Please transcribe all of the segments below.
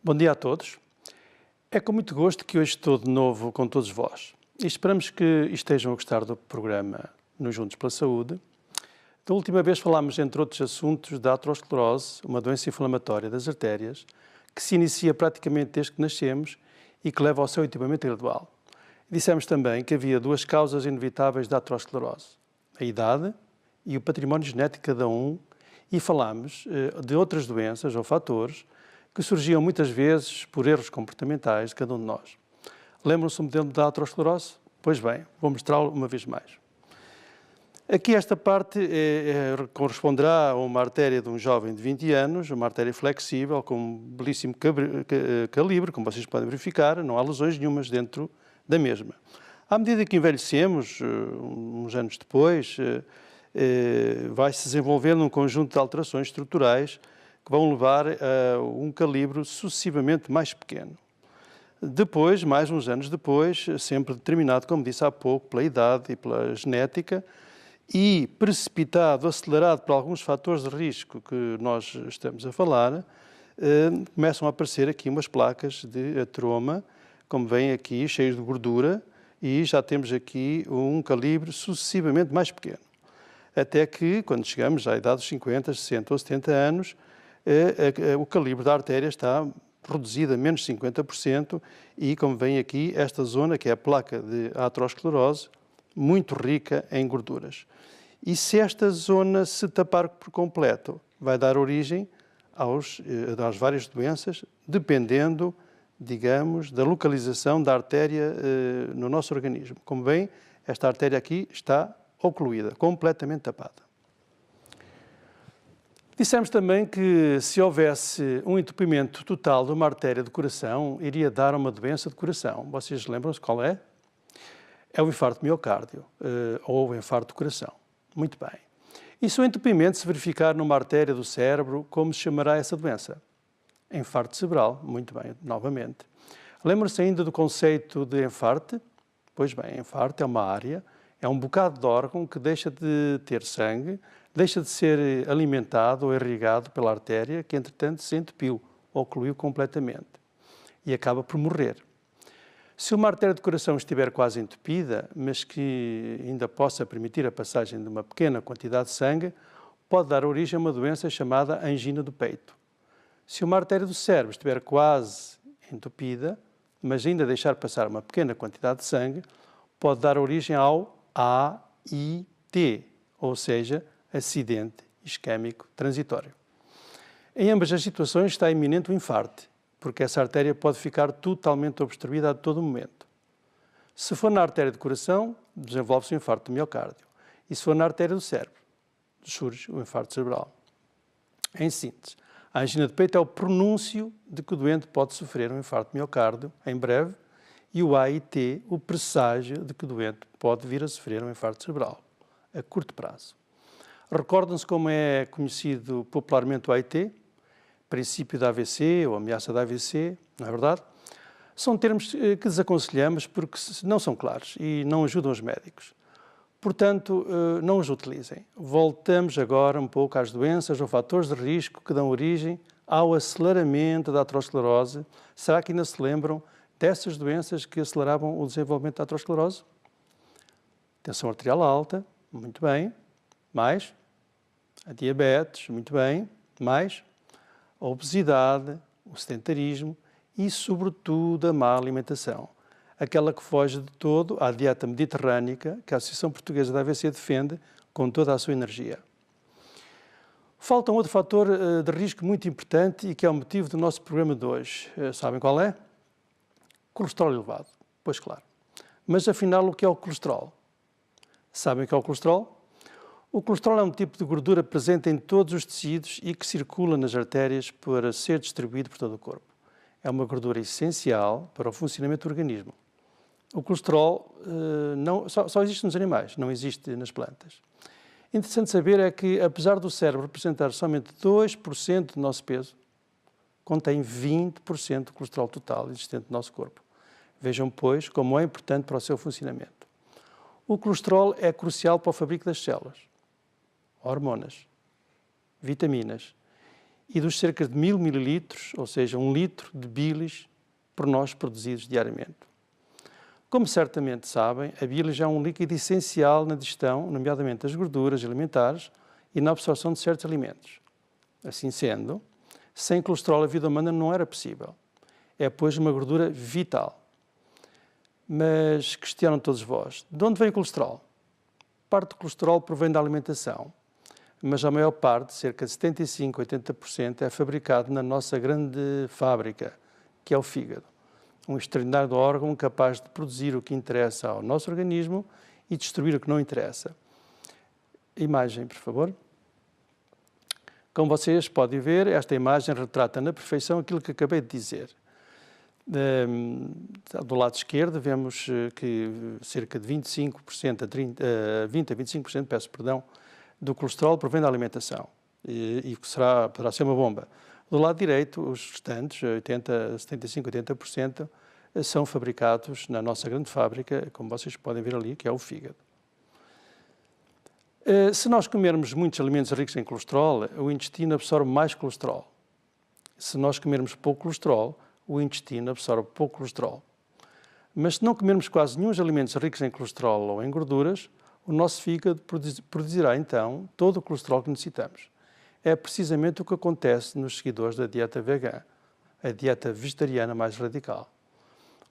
Bom dia a todos. É com muito gosto que hoje estou de novo com todos vós e esperamos que estejam a gostar do programa no Juntos pela Saúde. Da última vez falámos, entre outros assuntos, da aterosclerose, uma doença inflamatória das artérias, que se inicia praticamente desde que nascemos e que leva ao seu entupimento gradual. Dissemos também que havia duas causas inevitáveis da aterosclerose: a idade e o património genético de cada um, e falámos de outras doenças ou fatores que surgiam muitas vezes por erros comportamentais de cada um de nós. Lembram-se do modelo da aterosclerose? Pois bem, vou mostrá-lo uma vez mais. Aqui esta parte corresponderá a uma artéria de um jovem de 20 anos, uma artéria flexível com um belíssimo calibre, como vocês podem verificar, não há lesões nenhumas dentro da mesma. À medida que envelhecemos, uns anos depois, vai-se desenvolvendo um conjunto de alterações estruturais que vão levar a um calibre sucessivamente mais pequeno. Depois, mais uns anos depois, sempre determinado, como disse há pouco, pela idade e pela genética, e precipitado, acelerado por alguns fatores de risco que nós estamos a falar, começam a aparecer aqui umas placas de ateroma, como veem aqui, cheias de gordura, e já temos aqui um calibre sucessivamente mais pequeno. Até que, quando chegamos à idade dos 50, 60 ou 70 anos, o calibre da artéria está reduzido a menos 50% e, como veem aqui, esta zona, que é a placa de aterosclerose, muito rica em gorduras. E se esta zona se tapar por completo, vai dar origem às várias doenças, dependendo, digamos, da localização da artéria no nosso organismo. Como veem, esta artéria aqui está ocluída, completamente tapada. Dissemos também que se houvesse um entupimento total de uma artéria do coração, iria dar uma doença de coração. Vocês lembram-se qual é? É o infarto de miocárdio, ou o infarto do coração. Muito bem. E se o entupimento se verificar numa artéria do cérebro, como se chamará essa doença? Infarto cerebral. Muito bem, novamente. Lembram-se ainda do conceito de infarto? Pois bem, infarto é uma área, é um bocado de órgão que deixa de ter sangue, deixa de ser alimentado ou irrigado pela artéria, que entretanto se entupiu, ocluiu completamente e acaba por morrer. Se uma artéria do coração estiver quase entupida, mas que ainda possa permitir a passagem de uma pequena quantidade de sangue, pode dar origem a uma doença chamada angina do peito. Se uma artéria do cérebro estiver quase entupida, mas ainda deixar passar uma pequena quantidade de sangue, pode dar origem ao AIT, ou seja, acidente isquémico transitório. Em ambas as situações está iminente o infarto, porque essa artéria pode ficar totalmente obstruída a todo momento. Se for na artéria do coração, desenvolve-se o infarto do miocárdio. E se for na artéria do cérebro, surge o infarto cerebral. Em síntese, a angina de peito é o pronúncio de que o doente pode sofrer um infarto de miocárdio em breve, e o AIT, o presságio de que o doente pode vir a sofrer um infarto cerebral a curto prazo. Recordam-se como é conhecido popularmente o AIT? Princípio da AVC ou ameaça da AVC, não é verdade? São termos que desaconselhamos porque não são claros e não ajudam os médicos. Portanto, não os utilizem. Voltamos agora um pouco às doenças ou fatores de risco que dão origem ao aceleramento da aterosclerose. Será que ainda se lembram dessas doenças que aceleravam o desenvolvimento da aterosclerose? Tensão arterial alta, muito bem. Mais, a diabetes, muito bem. Mais, a obesidade, o sedentarismo e, sobretudo, a má alimentação. Aquela que foge de todo à dieta mediterrânica que a Associação Portuguesa da AVC defende com toda a sua energia. Falta um outro fator de risco muito importante e que é o motivo do nosso programa de hoje. Sabem qual é? Colesterol elevado. Pois claro. Mas afinal, o que é o colesterol? Sabem o que é o colesterol? O colesterol é um tipo de gordura presente em todos os tecidos e que circula nas artérias para ser distribuído por todo o corpo. É uma gordura essencial para o funcionamento do organismo. O colesterol só existe nos animais, não existe nas plantas. Interessante saber é que, apesar do cérebro representar somente 2% do nosso peso, contém 20% do colesterol total existente no nosso corpo. Vejam, pois, como é importante para o seu funcionamento. O colesterol é crucial para o fabrico das células, hormonas, vitaminas e dos cerca de 1000 mililitros, ou seja, 1 litro de bilis por nós produzidos diariamente. Como certamente sabem, a bilis é um líquido essencial na digestão, nomeadamente das gorduras alimentares e na absorção de certos alimentos. Assim sendo, sem colesterol a vida humana não era possível. É, pois, uma gordura vital. Mas questionam todos vós, de onde vem o colesterol? Parte do colesterol provém da alimentação, mas a maior parte, cerca de 75% a 80%, é fabricado na nossa grande fábrica, que é o fígado. Um extraordinário órgão capaz de produzir o que interessa ao nosso organismo e destruir o que não interessa. Imagem, por favor. Como vocês podem ver, esta imagem retrata na perfeição aquilo que acabei de dizer. Do lado esquerdo vemos que cerca de 25% a 20 a 25%, peço perdão, do colesterol provém da alimentação e poderá ser uma bomba. Do lado direito, os restantes, 75 a 80%, são fabricados na nossa grande fábrica, como vocês podem ver ali, que é o fígado. Se nós comermos muitos alimentos ricos em colesterol, o intestino absorve mais colesterol. Se nós comermos pouco colesterol, o intestino absorve pouco colesterol. Mas se não comermos quase nenhum alimentos ricos em colesterol ou em gorduras, o nosso fígado produzirá então todo o colesterol que necessitamos. É precisamente o que acontece nos seguidores da dieta vegana, a dieta vegetariana mais radical.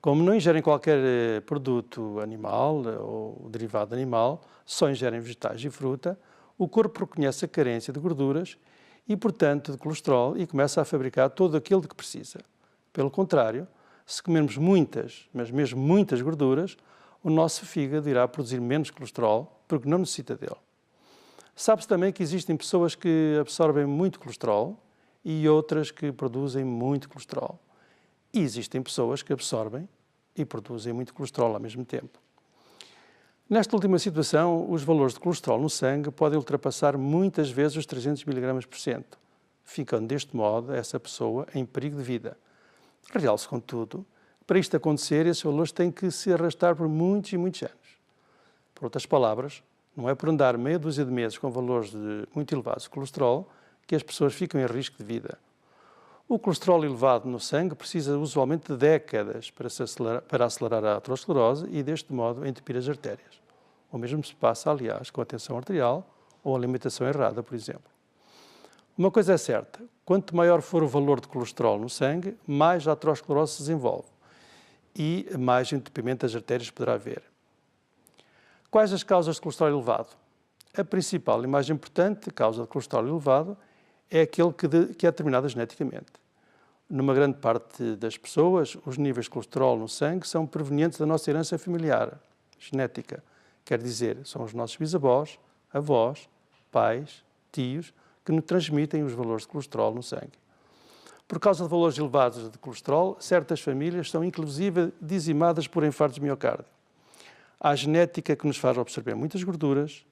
Como não ingerem qualquer produto animal ou derivado animal, só ingerem vegetais e fruta, o corpo reconhece a carência de gorduras e, portanto, de colesterol e começa a fabricar todo aquilo de que precisa. Pelo contrário, se comermos muitas, mas mesmo muitas gorduras, o nosso fígado irá produzir menos colesterol porque não necessita dele. Sabe-se também que existem pessoas que absorvem muito colesterol e outras que produzem muito colesterol. E existem pessoas que absorvem e produzem muito colesterol ao mesmo tempo. Nesta última situação, os valores de colesterol no sangue podem ultrapassar muitas vezes os 300 mg por cento, ficando deste modo essa pessoa em perigo de vida. Realce, contudo, para isto acontecer, esses valores têm que se arrastar por muitos e muitos anos. Por outras palavras, não é por andar meia dúzia de meses com valores muito elevados de colesterol que as pessoas ficam em risco de vida. O colesterol elevado no sangue precisa usualmente de décadas para acelerar a aterosclerose e, deste modo, entupir as artérias. O mesmo se passa, aliás, com a tensão arterial ou a alimentação errada, por exemplo. Uma coisa é certa, quanto maior for o valor de colesterol no sangue, mais a aterosclerose se desenvolve e mais entupimento das artérias poderá haver. Quais as causas de colesterol elevado? A principal e mais importante causa de colesterol elevado é aquele que é determinado geneticamente. Numa grande parte das pessoas, os níveis de colesterol no sangue são provenientes da nossa herança familiar, genética. Quer dizer, são os nossos bisavós, avós, pais, tios, que nos transmitem os valores de colesterol no sangue. Por causa de valores elevados de colesterol, certas famílias são inclusive dizimadas por infartos de miocárdio. Há a genética que nos faz absorver muitas gorduras,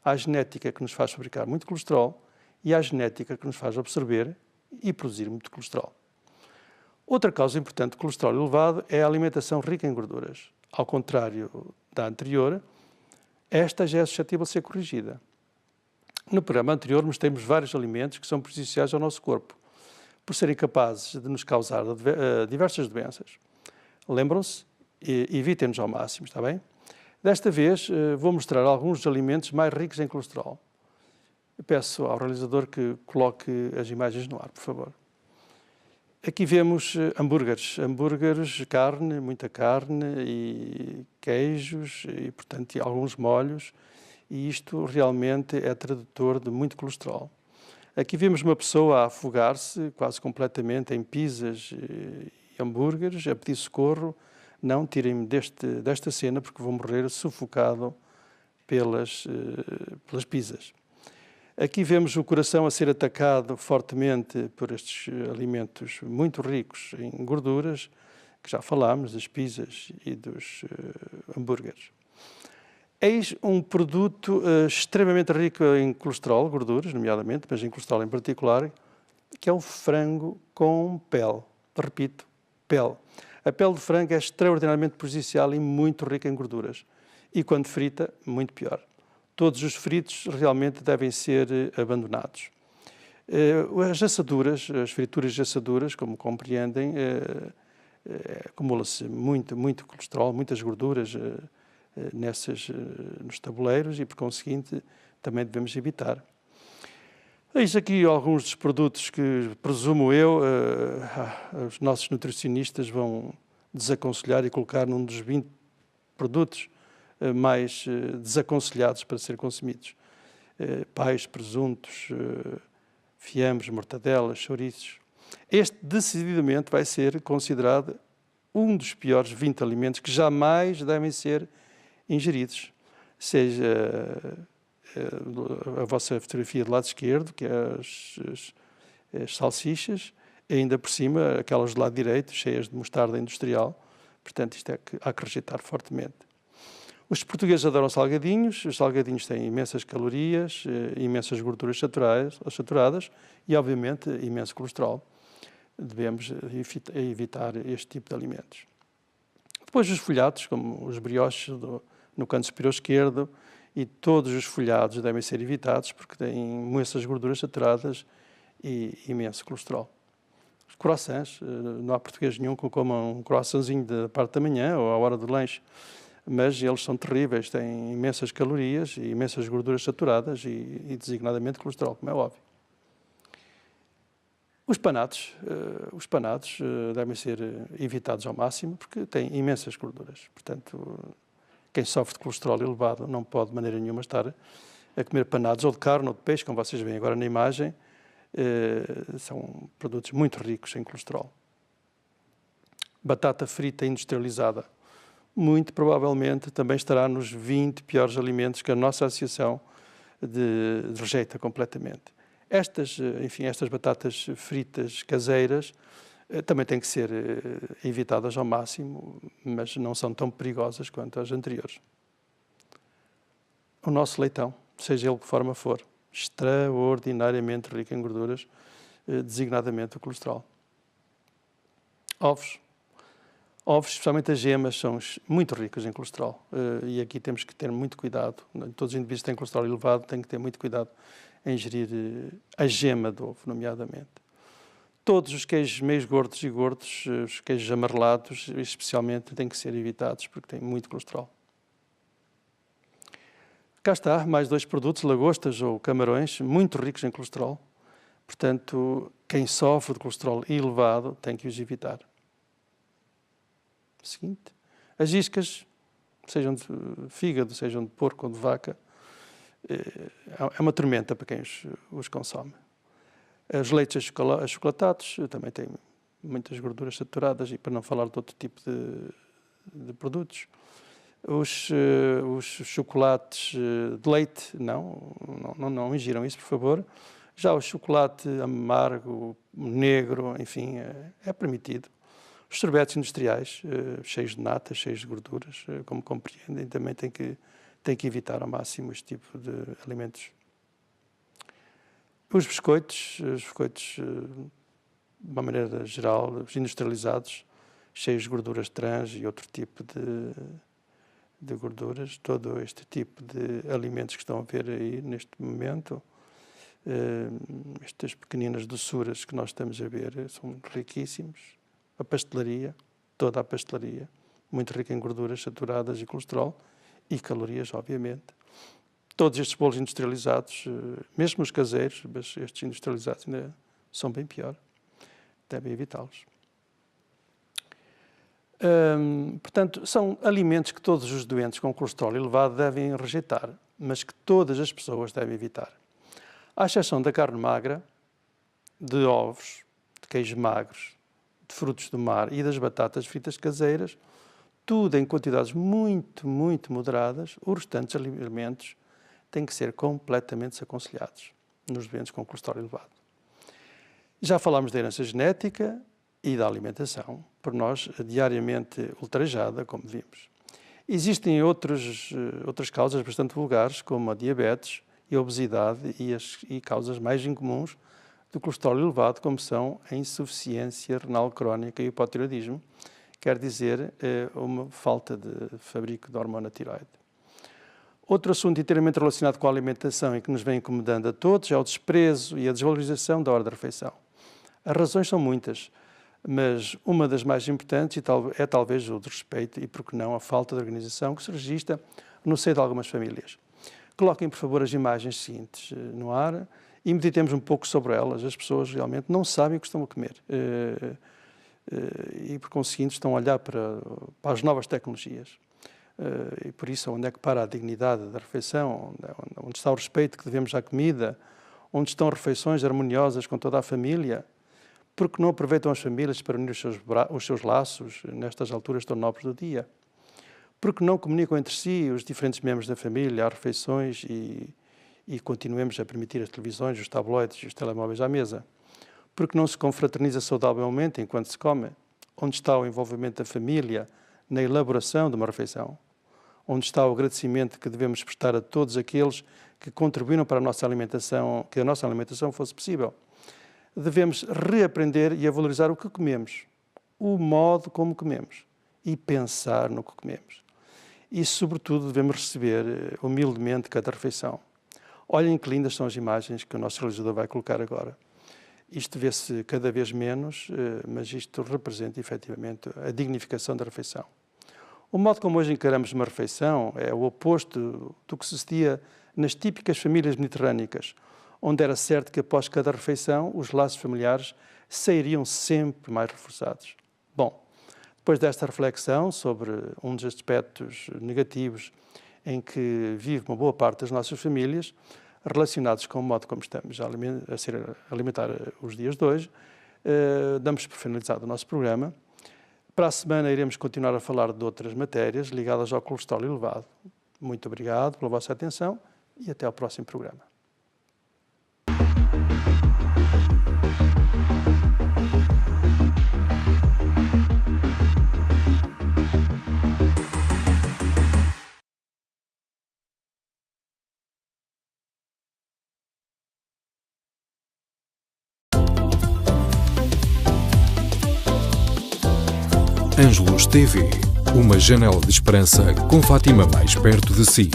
há a genética que nos faz fabricar muito colesterol e há a genética que nos faz absorver e produzir muito colesterol. Outra causa importante de colesterol elevado é a alimentação rica em gorduras. Ao contrário da anterior, esta já é suscetível de ser corrigida. No programa anterior mostramos vários alimentos que são prejudiciais ao nosso corpo, por serem capazes de nos causar diversas doenças. Lembram-se? Evitem-nos ao máximo, está bem? Desta vez vou mostrar alguns dos alimentos mais ricos em colesterol. Peço ao realizador que coloque as imagens no ar, por favor. Aqui vemos hambúrgueres, carne, muita carne e queijos e, portanto, alguns molhos. E isto realmente é tradutor de muito colesterol. Aqui vemos uma pessoa a afogar-se quase completamente em pizzas e hambúrgueres, a pedir socorro. Não, tirem-me desta cena porque vou morrer sufocado pelas pizzas. Aqui vemos o coração a ser atacado fortemente por estes alimentos muito ricos em gorduras, que já falámos, das pizzas e dos hambúrgueres. Eis um produto extremamente rico em colesterol, gorduras, nomeadamente, mas em colesterol em particular, que é o frango com pele. Repito, pele. A pele de frango é extraordinariamente prejudicial e muito rica em gorduras. E quando frita, muito pior. Todos os fritos realmente devem ser abandonados. As assaduras, as frituras de assaduras, como compreendem, acumula-se muito colesterol, muitas gorduras nos tabuleiros e, por conseguinte, também devemos evitar. Eis aqui alguns dos produtos que, presumo eu, os nossos nutricionistas vão desaconselhar e colocar num dos 20 produtos mais desaconselhados para ser consumidos. Pais, presuntos, fiambres, mortadelas, chouriços. Este, decididamente, vai ser considerado um dos piores 20 alimentos que jamais devem ser ingeridos. Seja a vossa fotografia do lado esquerdo, que é as salsichas, e ainda por cima aquelas do lado direito, cheias de mostarda industrial. Portanto, isto há que rejeitar fortemente. Os portugueses adoram salgadinhos. Os salgadinhos têm imensas calorias, imensas gorduras saturadas e, obviamente, imenso colesterol. Devemos evitar este tipo de alimentos. Depois os folhados, como os brioches no canto superior esquerdo, e todos os folhados devem ser evitados porque têm imensas gorduras saturadas e imenso colesterol. Os croissants, não há português nenhum que coma um croissantzinho da parte da manhã ou à hora do lanche, mas eles são terríveis, têm imensas calorias e imensas gorduras saturadas e designadamente colesterol, como é óbvio. Os panados devem ser evitados ao máximo porque têm imensas gorduras. Portanto, quem sofre de colesterol elevado não pode de maneira nenhuma estar a comer panados ou de carne ou de peixe, como vocês veem agora na imagem. São produtos muito ricos em colesterol. Batata frita industrializada, muito provavelmente também estará nos 20 piores alimentos que a nossa associação rejeita completamente. Estas batatas fritas caseiras também têm que ser evitadas ao máximo, mas não são tão perigosas quanto as anteriores. O nosso leitão, seja ele de que forma for, extraordinariamente rico em gorduras, designadamente o colesterol. Ovos, especialmente as gemas, são muito ricos em colesterol e aqui temos que ter muito cuidado. Todos os indivíduos que têm colesterol elevado têm que ter muito cuidado em ingerir a gema do ovo, nomeadamente. Todos os queijos meios gordos e gordos, os queijos amarelados, especialmente, têm que ser evitados porque têm muito colesterol. Cá está, mais 2 produtos, lagostas ou camarões, muito ricos em colesterol. Portanto, quem sofre de colesterol elevado tem que os evitar. Seguinte, as iscas, sejam de fígado, sejam de porco ou de vaca, é uma tormenta para quem os consome. Os leites achocolatados também têm muitas gorduras saturadas, e para não falar de outro tipo de produtos. Os chocolates de leite, não ingiram isso, por favor. Já o chocolate amargo, negro, enfim, é permitido. Os sorvetes industriais, cheios de nata, cheios de gorduras, como compreendem, também tem que evitar ao máximo este tipo de alimentos. Os biscoitos, de uma maneira geral, os industrializados, cheios de gorduras trans e outro tipo de gorduras, todo este tipo de alimentos que estão a ver aí neste momento, estas pequeninas doçuras que nós estamos a ver, são riquíssimos. A pastelaria, toda a pastelaria, muito rica em gorduras saturadas e colesterol e calorias, obviamente. Todos estes bolos industrializados, mesmo os caseiros, mas estes industrializados ainda são bem pior, devem evitá-los. Portanto, são alimentos que todos os doentes com colesterol elevado devem rejeitar, mas que todas as pessoas devem evitar. À exceção da carne magra, de ovos, de queijos magros, de frutos do mar e das batatas fritas caseiras, tudo em quantidades muito moderadas, os restantes alimentos têm que ser completamente desaconselhados nos doentes com colesterol elevado. Já falámos da herança genética e da alimentação, por nós diariamente ultrajada, como vimos. Existem outras causas bastante vulgares, como a diabetes e a obesidade e causas mais incomuns do colesterol elevado, como são a insuficiência renal crónica e o hipotireoidismo, quer dizer, uma falta de fabrico da hormona tiroide. Outro assunto inteiramente relacionado com a alimentação e que nos vem incomodando a todos é o desprezo e a desvalorização da hora da refeição. As razões são muitas, mas uma das mais importantes é talvez o desrespeito e, por que não, a falta de organização que se registra no seio de algumas famílias. Coloquem, por favor, as imagens seguintes no ar e meditemos um pouco sobre elas. As pessoas realmente não sabem o que estão a comer e, por conseguinte, estão a olhar para as novas tecnologias. E por isso, onde é que para a dignidade da refeição? Onde está o respeito que devemos à comida? Onde estão refeições harmoniosas com toda a família? Porque não aproveitam as famílias para unir os seus laços nestas alturas tão nobres do dia? Porque não comunicam entre si os diferentes membros da família, às refeições e continuemos a permitir as televisões, os tabloides e os telemóveis à mesa? Porque não se confraterniza saudavelmente enquanto se come? Onde está o envolvimento da família na elaboração de uma refeição? Onde está o agradecimento que devemos prestar a todos aqueles que contribuíram para a nossa alimentação, que a nossa alimentação fosse possível? Devemos reaprender e a valorizar o que comemos, o modo como comemos e pensar no que comemos. E, sobretudo, devemos receber humildemente cada refeição. Olhem que lindas são as imagens que o nosso realizador vai colocar agora. Isto vê-se cada vez menos, mas isto representa, efetivamente, a dignificação da refeição. O modo como hoje encaramos uma refeição é o oposto do que sucedia nas típicas famílias mediterrânicas, onde era certo que após cada refeição os laços familiares sairiam sempre mais reforçados. Bom, depois desta reflexão sobre um dos aspectos negativos em que vive uma boa parte das nossas famílias, relacionados com o modo como estamos a alimentar os dias de hoje, damos por finalizado o nosso programa. Para a semana iremos continuar a falar de outras matérias ligadas ao colesterol elevado. Muito obrigado pela vossa atenção e até ao próximo programa. Ângelus TV, uma janela de esperança com Fátima mais perto de si.